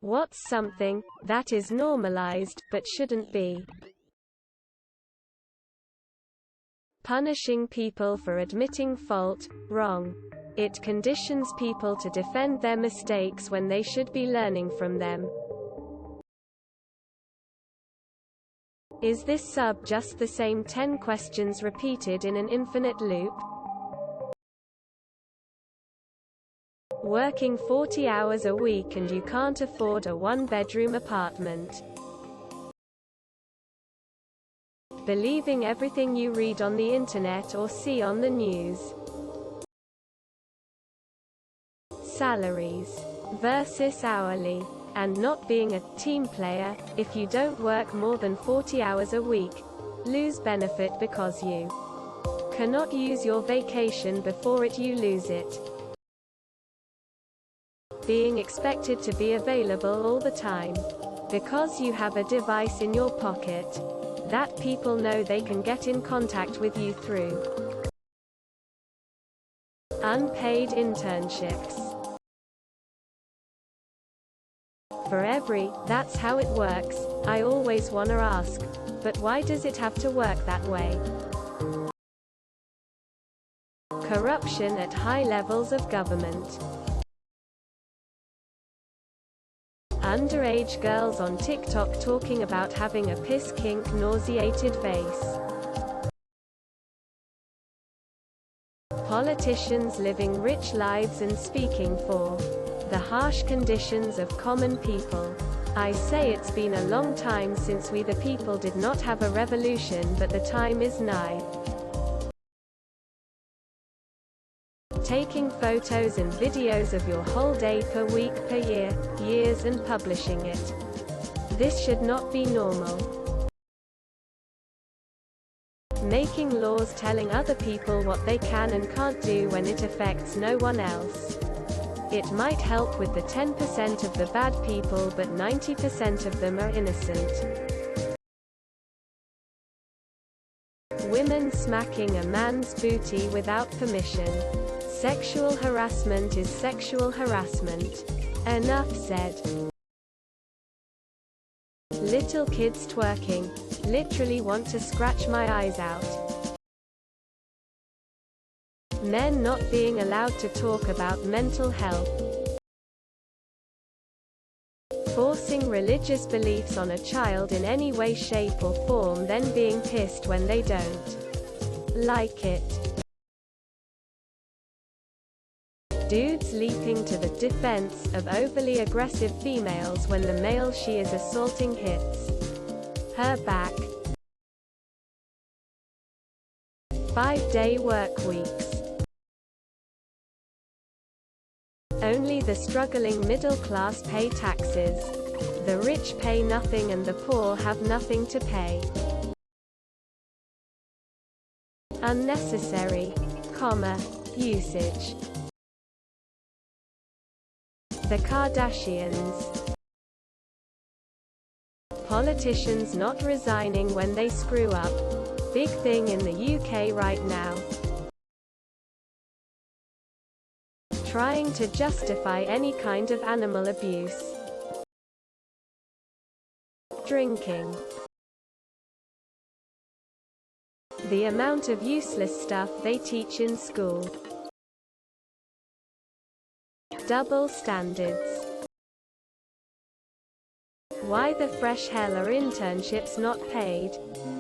What's something that is normalized but shouldn't be? Punishing people for admitting fault, wrong. It conditions people to defend their mistakes when they should be learning from them. Is this sub just the same 10 questions repeated in an infinite loop? Working 40 hours a week and you can't afford a one-bedroom apartment. Believing everything you read on the internet or see on the news. Salaries versus hourly. And not being a team player. If you don't work more than 40 hours a week, lose benefit because you cannot use your vacation before you lose it. Being expected to be available all the time because you have a device in your pocket that people know they can get in contact with you through. Unpaid internships. For every "that's how it works," I always wanna ask, but why does it have to work that way? Corruption at high levels of government. Underage girls on TikTok talking about having a piss kink, nauseated face. Politicians living rich lives and speaking for the harsh conditions of common people. I say it's been a long time since we the people did not have a revolution, but the time is nigh. Taking photos and videos of your whole day per week, per year, years and publishing it. This should not be normal. Making laws telling other people what they can and can't do when it affects no one else. It might help with the 10% of the bad people, but 90% of them are innocent. Women smacking a man's booty without permission. Sexual harassment is sexual harassment. Enough said. Little kids twerking. Literally want to scratch my eyes out. Men not being allowed to talk about mental health. Forcing religious beliefs on a child in any way, shape or form, then being pissed when they don't like it. Dudes leaping to the defense of overly aggressive females when the male she is assaulting hits her back. 5-day work weeks. Only the struggling middle class pay taxes. The rich pay nothing and the poor have nothing to pay. Unnecessary, usage. The Kardashians. Politicians not resigning when they screw up. Big thing in the UK right now. Trying to justify any kind of animal abuse. Drinking. The amount of useless stuff they teach in school. Double standards. Why the fresh hell are internships not paid?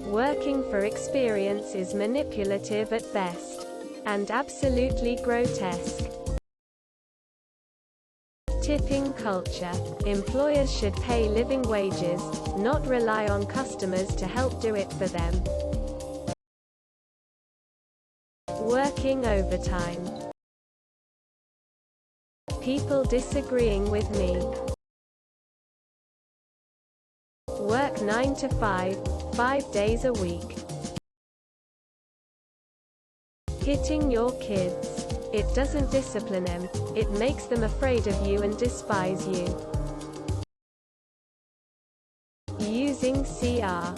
Working for experience is manipulative at best. And absolutely grotesque. Tipping culture. Employers should pay living wages, not rely on customers to help do it for them. Working overtime. People disagreeing with me. Work 9 to 5, 5 days a week. Hitting your kids. It doesn't discipline them, it makes them afraid of you and despise you. Using CR.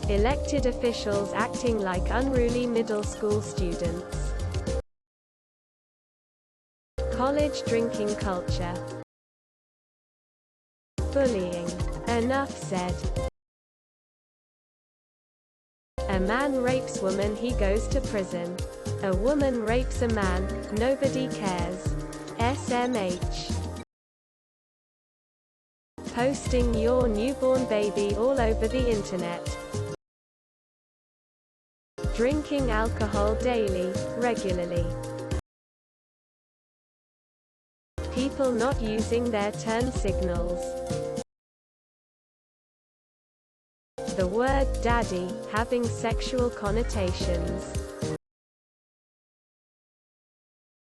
Elected officials acting like unruly middle school students. College drinking culture. Bullying. Enough said. A man rapes woman, he goes to prison. A woman rapes a man, nobody cares. SMH. Posting your newborn baby all over the internet. Drinking alcohol daily, regularly. People not using their turn signals. The word daddy having sexual connotations.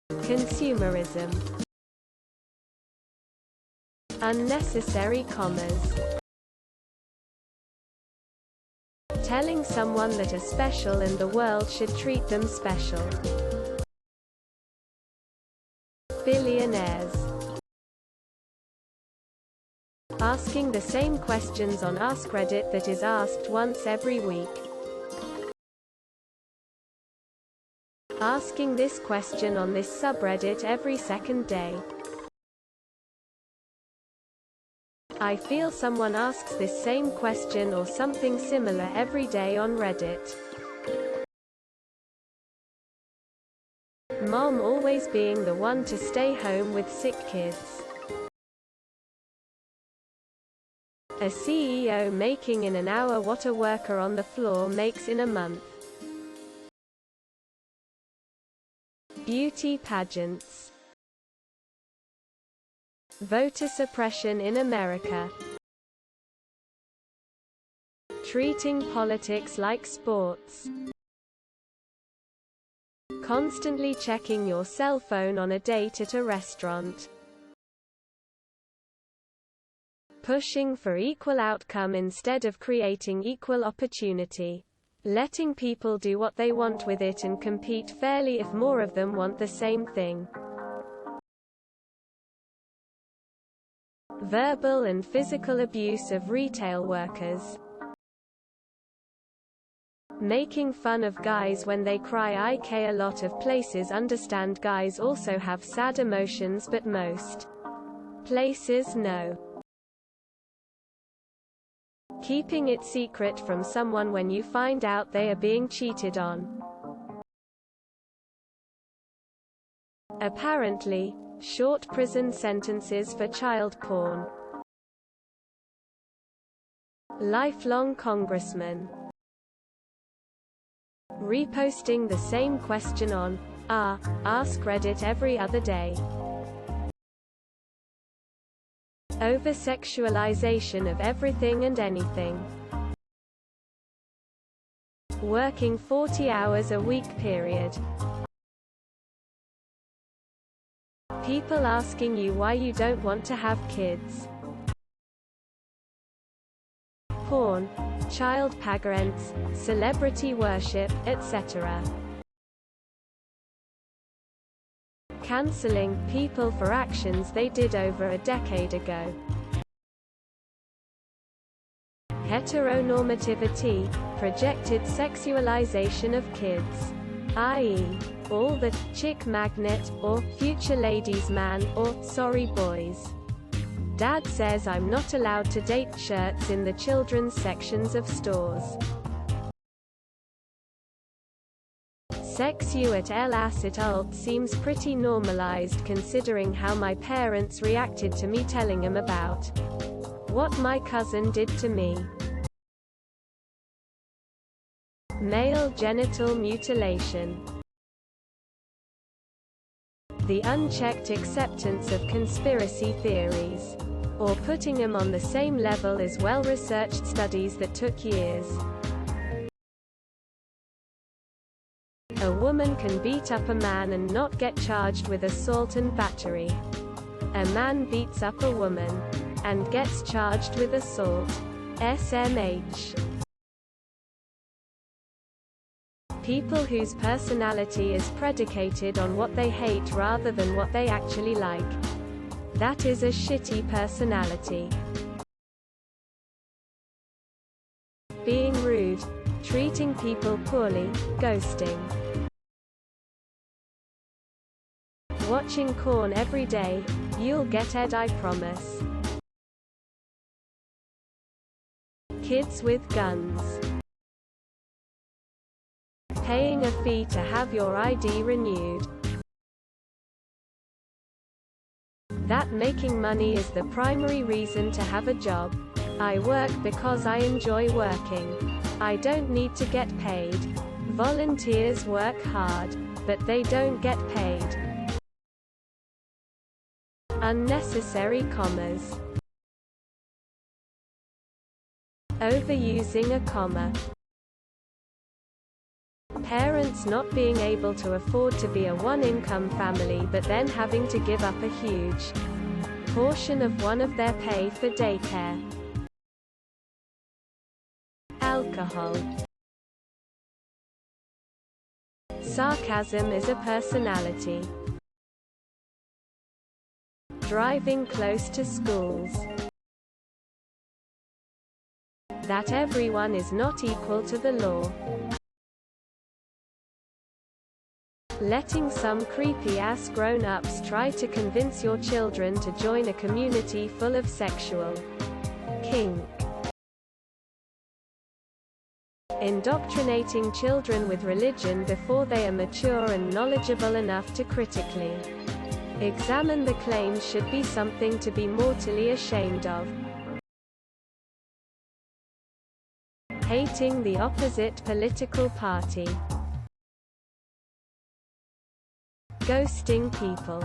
Consumerism. Unnecessary commas. Telling someone that are special and the world should treat them special. Billionaires. Asking the same questions on Ask Reddit that is asked once every week. Asking this question on this subreddit every second day. I feel someone asks this same question or something similar every day on Reddit. Mom always being the one to stay home with sick kids. A CEO making in an hour what a worker on the floor makes in a month. Beauty pageants. Voter suppression in America. Treating politics like sports. Constantly checking your cell phone on a date at a restaurant. Pushing for equal outcome instead of creating equal opportunity. Letting people do what they want with it and compete fairly if more of them want the same thing. Verbal and physical abuse of retail workers. Making fun of guys when they cry. A lot of places understand guys also have sad emotions, but most places no. Keeping it secret from someone when you find out they are being cheated on. Apparently, short prison sentences for child porn. Lifelong congressman. Reposting the same question on Ask Reddit every other day. Over-sexualization of everything and anything. Working 40 hours a week period. People asking you why you don't want to have kids. Porn, child parents, celebrity worship, etc. Canceling people for actions they did over a decade ago. Heteronormativity, projected sexualization of kids, i.e., all the chick magnet, or future ladies man, or sorry boys. Dad says I'm not allowed to date shirts in the children's sections of stores. Sex you at El Acid Alt seems pretty normalized considering how my parents reacted to me telling them about what my cousin did to me. Male genital mutilation. The unchecked acceptance of conspiracy theories. Or putting them on the same level as well-researched studies that took years. A woman can beat up a man and not get charged with assault and battery. A man beats up a woman and gets charged with assault. SMH. People whose personality is predicated on what they hate rather than what they actually like. That is a shitty personality. Being rude, treating people poorly, ghosting. Watching corn every day, you'll get Ed, I promise. Kids with guns. Paying a fee to have your ID renewed. That making money is the primary reason to have a job. I work because I enjoy working. I don't need to get paid. Volunteers work hard, but they don't get paid. Unnecessary commas. Overusing a comma. Parents not being able to afford to be a one-income family but then having to give up a huge portion of one of their pay for daycare. Alcohol. Sarcasm is a personality. Driving close to schools. That everyone is not equal to the law. Letting some creepy-ass grown-ups try to convince your children to join a community full of sexual kink. Indoctrinating children with religion before they are mature and knowledgeable enough to critically examine the claims should be something to be mortally ashamed of. Hating the opposite political party. Ghosting people.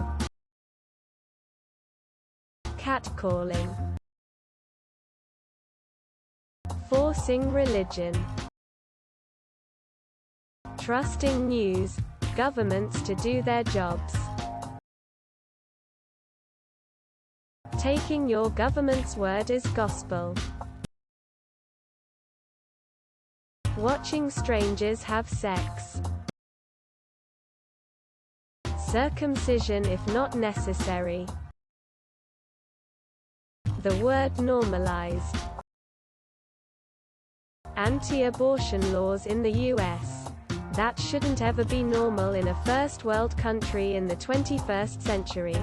Catcalling. Forcing religion. Trusting news, governments to do their jobs. Taking your government's word as gospel. Watching strangers have sex. Circumcision if not necessary. The word normalized. Anti-abortion laws in the US. That shouldn't ever be normal in a first world country in the 21st century.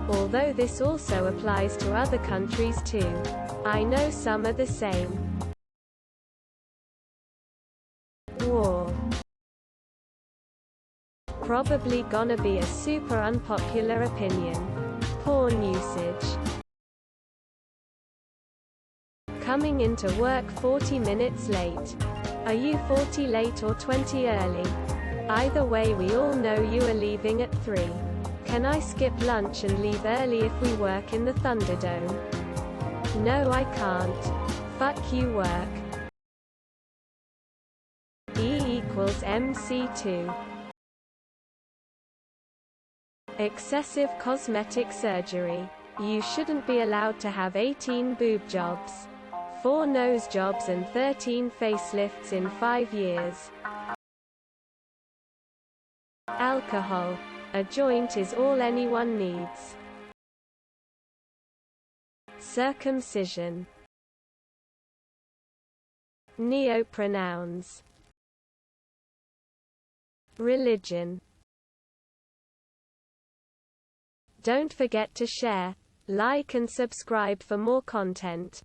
Although this also applies to other countries too. I know some are the same. War. Probably gonna be a super unpopular opinion. Porn usage. Coming into work 40 minutes late. Are you 40 late or 20 early? Either way, we all know you are leaving at 3. Can I skip lunch and leave early if we work in the Thunderdome? No, I can't. Fuck you, work. E equals MC2. Excessive cosmetic surgery. You shouldn't be allowed to have 18 boob jobs, 4 nose jobs and 13 facelifts in 5 years. Alcohol. A joint is all anyone needs. Circumcision. Neopronouns. Religion. Don't forget to share, like and subscribe for more content.